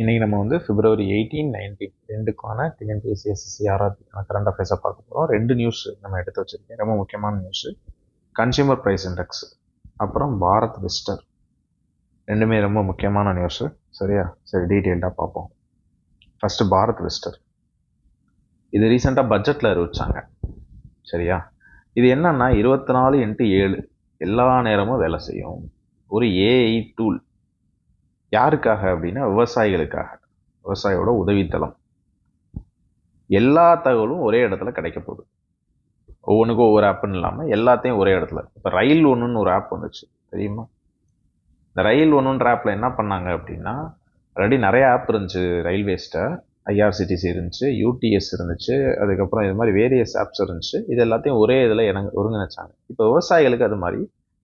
இன்றைக்கி நம்ம வந்து February 18, 19 ரெண்டுக்கான டிஎன்பிஎஸ்சி எஸ்எஸ்சி ஆர்ஆர்பிக்கான கரண்ட் அஃபேர்ஸை பார்க்க போகிறோம். 2 நியூஸ் நம்ம எடுத்து வச்சுருக்கேன், ரொம்ப முக்கியமான நியூஸு. கன்சியூமர் ப்ரைஸ் இண்டெக்ஸ், அப்புறம் பாரத் விஸ்டர், ரெண்டுமே ரொம்ப முக்கியமான நியூஸு. சரியா? சரி, டீட்டெயில்டாக பார்ப்போம். ஃபஸ்ட்டு பாரத் விஸ்டர். இது ரீசெண்டாக பட்ஜெட்டில் அறிவிச்சாங்க. சரியா? இது என்னன்னா 24x7 எல்லா நேரமும் வேலை செய்யும் ஒரு ஏஐ டூல். யாருக்காக அப்படின்னா விவசாயிகளுக்காக, விவசாயியோட உதவித்தளம். எல்லா தகவலும் ஒரே இடத்துல கிடைக்க போகுது. ஒவ்வொன்றுக்கும் ஒவ்வொரு ஆப்புன்னு இல்லாமல் எல்லாத்தையும் ஒரே இடத்துல. இப்போ ரயில் ஒன்றுன்னு ஒரு ஆப் வந்துச்சு, தெரியுமா? இந்த ரயில் ஒன்றுன்ற ஆப்பில் என்ன பண்ணாங்க அப்படின்னா, ஆல்ரெடி நிறைய ஆப் இருந்துச்சு ரயில்வேஸ்ட்டை. ஐஆர்சிடிசி இருந்துச்சு, யூடிஎஸ் இருந்துச்சு, அதுக்கப்புறம் இது மாதிரி வேரியஸ் ஆப்ஸ் இருந்துச்சு. இது எல்லாத்தையும் ஒரே இதில் ஒருங்கிணைச்சாங்க. இப்போ விவசாயிகளுக்கு அது மாதிரி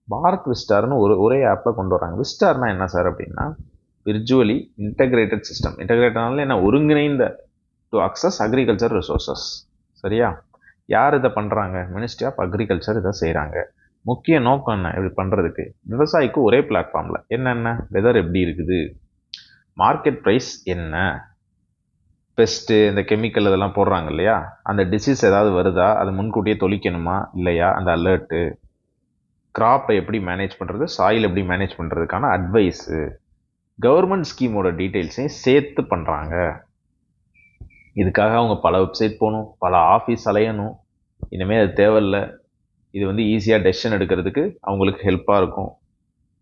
பாரத் விஸ்டார்னு ஒரே ஆப்பில் கொண்டு வராங்க. விஸ்டார்னா என்ன சார் அப்படின்னா, விர்ச்சுவலி இன்டகிரேட்டட் சிஸ்டம். இன்டகிரேட்டட்னால என்ன, ஒருங்கிணைந்த டு அக்சஸ் அக்ரிகல்ச்சர் ரிசோர்ஸஸ். சரியா? யார் இதை பண்ணுறாங்க? மினிஸ்ட்ரி ஆஃப் அக்ரிகல்ச்சர் இதை செய்கிறாங்க. முக்கிய நோக்கம் என்ன இப்படி பண்ணுறதுக்கு? விவசாயிக்கு ஒரே பிளாட்ஃபார்மில் என்னென்ன வெதர் எப்படி இருக்குது, மார்க்கெட் ப்ரைஸ் என்ன, பெஸ்ட்டு இந்த கெமிக்கல் இதெல்லாம் போடுறாங்க இல்லையா, அந்த டிசீஸ் ஏதாவது வருதா, அதை முன்கூட்டியே தொளிக்கணுமா இல்லையா, அந்த அலர்ட்டு, கிராப்பை எப்படி மேனேஜ் பண்ணுறது, சாயில் எப்படி மேனேஜ் பண்ணுறதுக்கான அட்வைஸு, கவர்மெண்ட் ஸ்கீமோட டீட்டெயில்ஸையும் சேர்த்து பண்ணுறாங்க. இதுக்காக அவங்க பல வெப்சைட் போகணும், பல ஆஃபீஸ் அலையணும். இனிமேல் அது தேவையில்லை. இது வந்து ஈஸியாக டெசிஷன் எடுக்கிறதுக்கு அவங்களுக்கு ஹெல்ப்பாக இருக்கும்.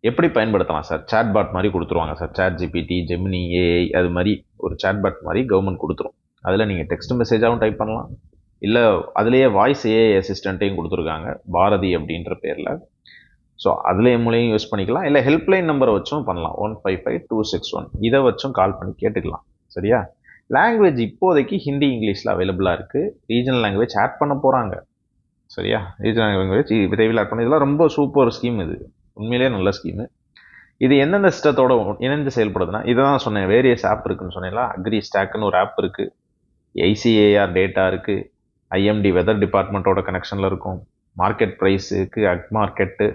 எப்படி பயன்படுத்தலாம் சார்? சேட்பாட் மாதிரி கொடுத்துருவாங்க sir. ChatGPT, Gemini, AI, அது மாதிரி ஒரு சேட்பாட் மாதிரி கவர்மெண்ட் கொடுத்துரும். அதில் நீங்கள் டெக்ஸ்ட் மெசேஜாகவும் டைப் பண்ணலாம், இல்லை அதுலேயே வாய்ஸ் ஏஐ அசிஸ்டண்ட்டையும் கொடுத்துருக்காங்க, பாரதி அப்படின்ற பேரில். ஸோ அதில் மூலையும் யூஸ் பண்ணிக்கலாம், இல்லை ஹெல்ப்லைன் நம்பரை வச்சும் பண்ணலாம், 155261. இதை வச்சும் கால் பண்ணி கேட்டுக்கலாம். சரியா? லாங்குவேஜ் இப்போதைக்கு ஹிந்தி, இங்கிலீஷில் அவைலபிளாக இருக்குது. ரீஜனல் லாங்குவேஜ் ஆட் பண்ண போகிறாங்க. சரியா? ரீஜனல் லாங்குவேஜ் விரைவில் ஆட் பண்ணி, இதெல்லாம் ரொம்ப சூப்பர் ஸ்கீம். இது உண்மையிலேயே நல்ல ஸ்கீமு. இது எந்தெந்த சிஸ்டத்தோட இணைந்து செயல்படுதுன்னா, இதை தான் சொன்னேன், வேரியஸ் ஆப் இருக்குன்னு சொன்னீங்களா. அக்ரி ஸ்டாக்னு ஒரு ஆப் இருக்குது, ஐசிஏஆர் டேட்டா இருக்குது, ஐஎம்டி வெதர் டிபார்ட்மெண்ட்டோட கனெக்ஷனில் இருக்கும், மார்க்கெட் ப்ரைஸுக்கு ag market,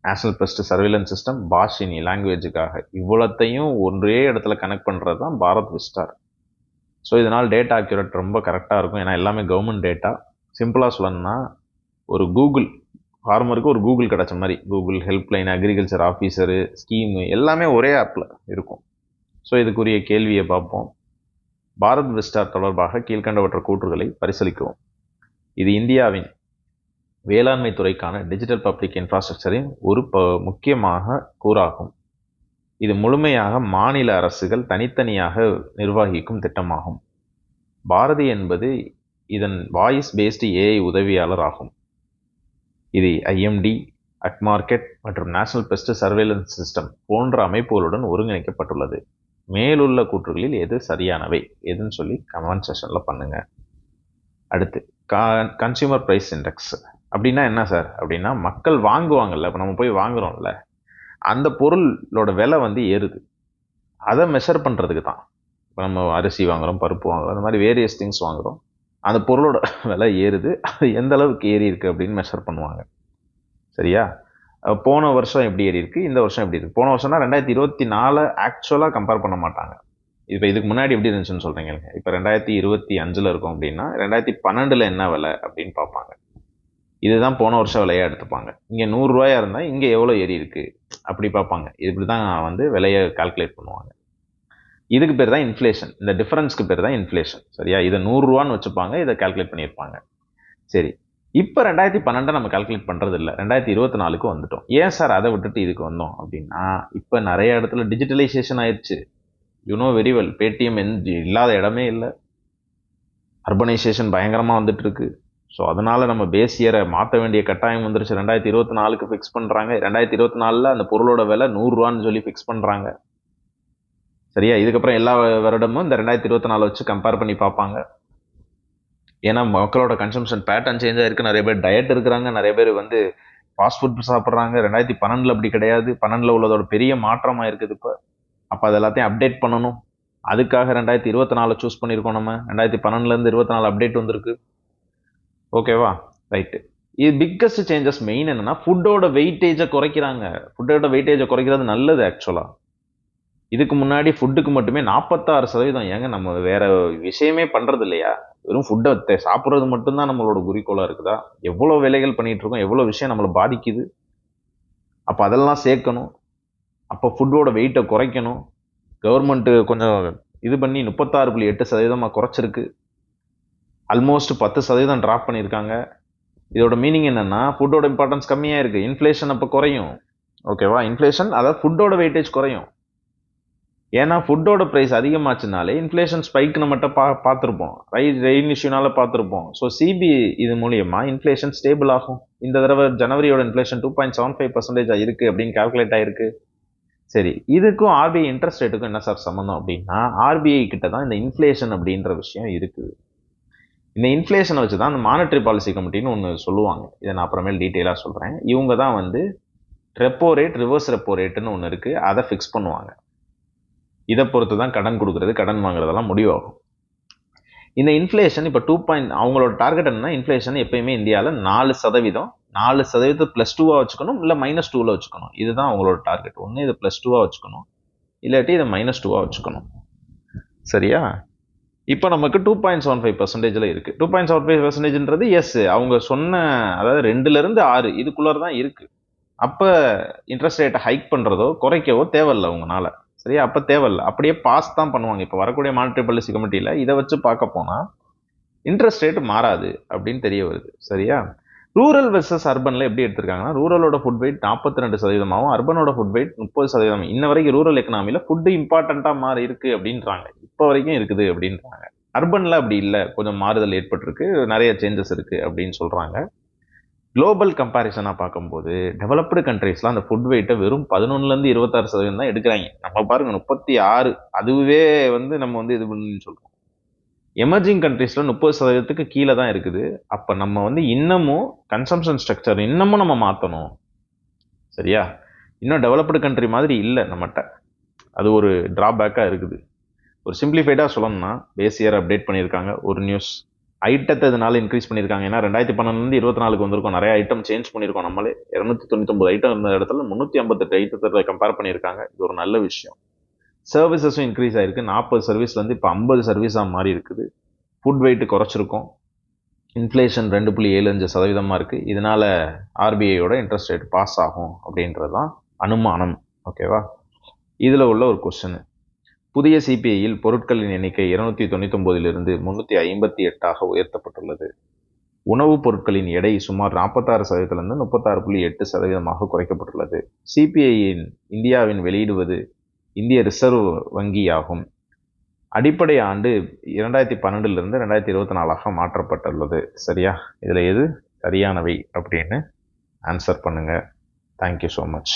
national pest surveillance system, Bhashini லாங்குவேஜுக்காக. இவ்வளோத்தையும் ஒரே இடத்துல கனெக்ட் பண்ணுறது தான் பாரத் விஸ்டார். ஸோ இதனால் டேட்டா அக்யூரேட் ரொம்ப கரெக்டாக இருக்கும். ஏன்னா எல்லாமே கவர்மெண்ட் டேட்டா. சிம்பிளாக சொல்லணும்னா, ஒரு கூகுள் ஃபார்மருக்கு ஒரு கூகுள் கிடச்ச மாதிரி, Google helpline, agriculture officer, scheme எல்லாமே ஒரே ஆப்பில் இருக்கும். ஸோ இதுக்குரிய கேள்வியை பார்ப்போம். பாரத் விஸ்டார் தொடர்பாக கீழ்கண்டவற்ற கூற்றுகளை பரிசீலிக்கவும். இது இந்தியாவின் வேளாண்மை துறைக்கான டிஜிட்டல் பப்ளிக் இன்ஃப்ராஸ்ட்ரக்சரின் ஒரு முக்கியமாக கூறாகும். இது முழுமையாக மாநில அரசுகள் தனித்தனியாக நிர்வகிக்கும் திட்டமாகும். பாரதி என்பது இதன் வாய்ஸ் பேஸ்டு ஏஐ உதவியாளர் ஆகும். இது ஐஎம்டி, அக்மார்க்கெட் மற்றும் நேஷனல் பெஸ்ட் சர்வேலன்ஸ் சிஸ்டம் போன்ற அமைப்புகளுடன் ஒருங்கிணைக்கப்பட்டுள்ளது. மேலுள்ள கூற்றுகளில் எது சரியானவை எதுன்னு சொல்லி கமெண்ட் செஷனில் பண்ணுங்க. அடுத்து கன்சியூமர் ப்ரைஸ் இண்டெக்ஸ் அப்படின்னா என்ன சார் அப்படின்னா, மக்கள் வாங்குவாங்கல்ல, இப்போ நம்ம போய் வாங்குறோம்ல, அந்த பொருளோட விலை வந்து ஏறுது. அதை மெஷர் பண்ணுறதுக்கு தான். இப்போ நம்ம அரிசி வாங்குகிறோம், பருப்பு வாங்குகிறோம், அந்த மாதிரி வேரியஸ் திங்ஸ் வாங்குகிறோம். அந்த பொருளோட விலை ஏறுது, அது எந்த அளவுக்கு ஏறி இருக்குது அப்படின்னு மெஷர் பண்ணுவாங்க. சரியா? போன வருஷம் எப்படி ஏறி இருக்குது, இந்த வருஷம் எப்படி இருக்குது. போன வருஷம்னா 2024 ஆக்சுவலாக கம்பேர் பண்ண மாட்டாங்க. இப்போ இதுக்கு முன்னாடி எப்படி இருந்துச்சுன்னு சொல்கிறீங்க. இப்போ 2025 இருக்கும் அப்படின்னா 2012 என்ன விலை அப்படின்னு பார்ப்பாங்க. இதுதான் போன வருஷம் விலையாக எடுத்துப்பாங்க. இங்கே 100 ரூபாயா இருந்தால் இங்கே எவ்வளோ ஏறி இருக்குது அப்படி பார்ப்பாங்க. இப்படி தான் வந்து விலையை கால்குலேட் பண்ணுவாங்க. இதுக்கு பேர் தான் இன்ஃப்ளேஷன். இந்த டிஃபரன்ஸ்க்கு பேர் தான் இன்ஃப்ளேஷன். சரியா? இதை 100 ரூபான்னு வச்சுப்பாங்க, இதை கால்குலேட் பண்ணியிருப்பாங்க. சரி, இப்போ 2012 நம்ம கால்குலேட் பண்ணுறது இல்லை, 2024க்கு வந்துட்டோம். ஏன் சார் அதை விட்டுட்டு இதுக்கு வந்தோம் அப்படின்னா, இப்போ நிறைய இடத்துல டிஜிட்டலைசேஷன் ஆயிடுச்சு. You know very well. பேடிஎம் இல்லாத இடமே இல்லை. அர்பனைசேஷன் பயங்கரமாக வந்துட்டு இருக்கு. ஸோ அதனால் நம்ம பேஸ் இயரை மாற்ற வேண்டிய கட்டாயம் வந்துருச்சு. 2024க்கு ஃபிக்ஸ் பண்ணுறாங்க. 2024 அந்த பொருளோட விலை 100 ரூபான்னு சொல்லி ஃபிக்ஸ் பண்ணுறாங்க. சரியா? இதுக்கப்புறம் எல்லா வருடமும் இந்த 2024 வச்சு கம்பேர் பண்ணி பார்ப்பாங்க. ஏன்னா மக்களோட கன்சம்ஷன் பேட்டர்ன் சேஞ்ச் ஆயிருக்கு. நிறைய பேர் டயட் இருக்கிறாங்க, நிறைய பேர் வந்து ஃபாஸ்ட் ஃபுட் சாப்பிட்றாங்க. 2012 அப்படி கிடையாது. 12 உள்ளதோட பெரிய மாற்றமாக இருக்குது இப்போ. அப்போ அது எல்லாத்தையும் அப்டேட் பண்ணணும். அதுக்காக 2024 சூஸ் பண்ணியிருக்கோம் நம்ம. 2012 24 அப்டேட் வந்திருக்கு. ஓகேவா? ரைட்டு. இது பிக்கஸ்ட் சேஞ்சஸ் மெயின் என்னன்னா, ஃபுட்டோட வெயிட்டேஜை குறைக்கிறாங்க. ஃபுட்டோட வெயிட்டேஜை குறைக்கிறது நல்லது ஆக்சுவலாக. இதுக்கு முன்னாடி ஃபுட்டுக்கு மட்டுமே 46%. ஏங்க நம்ம வேற விஷயமே பண்றது இல்லையா? வெறும் ஃபுட்டை சாப்பிட்றது மட்டும்தான் நம்மளோட குறிக்கோளா இருக்குதா? எவ்வளோ வேலைகள் பண்ணிட்டு இருக்கோம், எவ்வளோ விஷயம் நம்மளை பாதிக்குது. அப்போ அதெல்லாம் சேர்க்கணும். அப்போ ஃபுட்டோட வெயிட்டை குறைக்கணும். கவர்மெண்ட்டு கொஞ்சம் இது பண்ணி 36.8% குறைச்சிருக்கு. ஆல்மோஸ்ட் 10% ட்ராப் பண்ணியிருக்காங்க. இதோட மீனிங் என்னன்னா, ஃபுட்டோட இம்பார்ட்டன்ஸ் கம்மியாக இருக்குது. இன்ஃப்ளேஷன் அப்போ குறையும். ஓகேவா? இன்ஃப்ளேஷன் அதாவது ஃபுட்டோட வெயிட்டேஜ் குறையும். ஏன்னா ஃபுட்டோட ப்ரைஸ் அதிகமாச்சுனாலே இன்ஃப்ளேஷன் ஸ்பைக் நம்மகிட்ட பார்த்துருப்போம். ரெயின் இஷ்யூனால பார்த்துருப்போம். ஸோ சிபி இது மூலியமா இன்ஃப்ளேஷன் ஸ்டேபிள் ஆகும். இந்த தடவை ஜனவரியோட இன்ஃப்ளேஷன் 2.75% இருக்குது அப்படின்னு கால்குலேட் ஆயிருக்கு. சரி, இதுக்கும் ஆர்பிஐ இன்ட்ரெஸ்ட் ரேட்டுக்கும் என்ன சார் சம்மந்தம் அப்படின்னா, ஆர்பிஐ கிட்ட தான் இந்த இன்ஃப்ளேஷன் அப்படின்ற விஷயம் இருக்குது. இந்த இன்ஃப்ளேஷனை வச்சு தான் அந்த மானிட்டரி பாலிசி கமிட்டின்னு ஒன்று சொல்லுவாங்க. இதை நான் அப்புறமேல் டீட்டெயிலாக சொல்கிறேன். இவங்க தான் வந்து ரெப்போ ரேட், ரிவர்ஸ் ரெப்போ ரேட்டுன்னு ஒன்று இருக்குது, அதை ஃபிக்ஸ் பண்ணுவாங்க. இதை பொறுத்து தான் கடன் கொடுக்கறது, கடன் வாங்குறதெல்லாம் முடிவாகும். இந்த இன்ஃப்ளேஷன் இப்போ அவங்களோட டார்கெட் என்னன்னா, இன்ஃப்ளேஷன் எப்பயுமே இந்தியாவில் 4%, 4% +2 வச்சுக்கணும், இல்லை -2 வச்சுக்கணும். இதுதான் அவங்களோட டார்கெட். ஒன்று இதை +2 வச்சுக்கணும், இல்லாட்டி இதை -2 வச்சுக்கணும். சரியா? இப்போ நமக்கு 2.75% இருக்கு. 2.75%ன்றது எஸ், அவங்க சொன்ன, அதாவது 2லேருந்து 6 இதுக்குள்ளார தான் இருக்கு. அப்போ இன்ட்ரெஸ்ட் ரேட்டை ஹைக் பண்ணுறதோ குறைக்கவோ தேவையில்லை உங்களால். சரியா? அப்போ தேவையில்லை, அப்படியே பாஸ் தான் பண்ணுவாங்க. இப்போ வரக்கூடிய மானிட்டரி பாலிசி கமிட்டியில் இதை வச்சு பார்க்க போனால் இன்ட்ரெஸ்ட் ரேட் மாறாது அப்படின்னு தெரிய வருது. சரியா? ரூரல் வெர்சஸ் அர்பனில் எப்படி எடுத்திருக்காங்கன்னா, ரூரலோட ஃபுட் வெயிட் 42%, அர்பனோட ஃபுட் வெயிட் 30%. இன்ன வரைக்கும் ரூரல் எக்கனாமியில் ஃபுட்டு இம்பார்ட்டண்ட்டாக மாறி இருக்கு அப்படின்றாங்க. இப்போ வரைக்கும் இருக்குது அப்படின்றாங்க. அர்பனில் அப்படி இல்லை, கொஞ்சம் மாறுதல் ஏற்பட்டிருக்கு, நிறைய சேஞ்சஸ் இருக்குது அப்படின்னு சொல்கிறாங்க. குளோபல் கம்பேரிசனாக பார்க்கும்போது டெவலப்டு கண்ட்ரீஸ்லாம் அந்த ஃபுட் வெயிட்டை வெறும் 11லேருந்து 26% தான் எடுக்கிறாங்க. நம்ம பாருங்கள் 36, அதுவே வந்து நம்ம வந்து இது பண்ணு சொல்கிறோம். எமர்ஜிங் கண்ட்ரீஸில் 30%க்கு கீழே தான் இருக்குது. அப்போ நம்ம வந்து இன்னமும் கன்சம்ஷன் ஸ்ட்ரக்சர் இன்னமும் நம்ம மாற்றணும். சரியா? இன்னும் டெவலப்டு கண்ட்ரி மாதிரி இல்லை நம்மகிட்ட. அது ஒரு ட்ராபேக்காக இருக்குது. ஒரு சிம்பிளிஃபைடாக சொல்லணும்னா, பேஸ் இயர் அப்டேட் பண்ணியிருக்காங்க. ஒரு நியூஸ் ஐட்டத்தை இதனால இன்க்ரீஸ் பண்ணியிருக்காங்க. ஏன்னா 2012லேருந்து 24 வந்திருக்கோம், நிறைய ஐட்டம் சேஞ்ச் பண்ணியிருக்கோம். நம்மளே 299 ஐட்டம் இருந்த இடத்துல 358 ஐட்டத்தை கம்பேர் பண்ணியிருக்காங்க. இது ஒரு நல்ல விஷயம். சர்வீசஸும் இன்க்ரீஸ் ஆகிருக்கு. 40 சர்வீஸ்லேருந்து இப்போ 50 சர்வீஸாக மாறி இருக்குது. Food wait குறைச்சிருக்கோம். இன்ஃப்ளேஷன் 2.75% இருக்குது. இதனால் ஆர்பிஐயோட இன்ட்ரெஸ்ட் ரேட் பாஸ் ஆகும் அப்படின்றது தான் அனுமானம். ஓகேவா? இதில் உள்ள ஒரு கொஸ்டின், புதிய சிபிஐயில் பொருட்களின் எண்ணிக்கை 299லிருந்து 358ஆக உயர்த்தப்பட்டுள்ளது. உணவுப் பொருட்களின் எடை சுமார் 46%லிருந்து 36.8% குறைக்கப்பட்டுள்ளது. சிபிஐயின் இந்தியாவின் வெளியிடுவது இந்திய ரிசர்வ் வங்கியாகும். அடிப்படை ஆண்டு 2012லிருந்து 2024ஆக மாற்றப்பட்டுள்ளது. சரியா? இதில் எது சரியானவை அப்படின்னு ஆன்சர் பண்ணுங்கள். Thank you so much.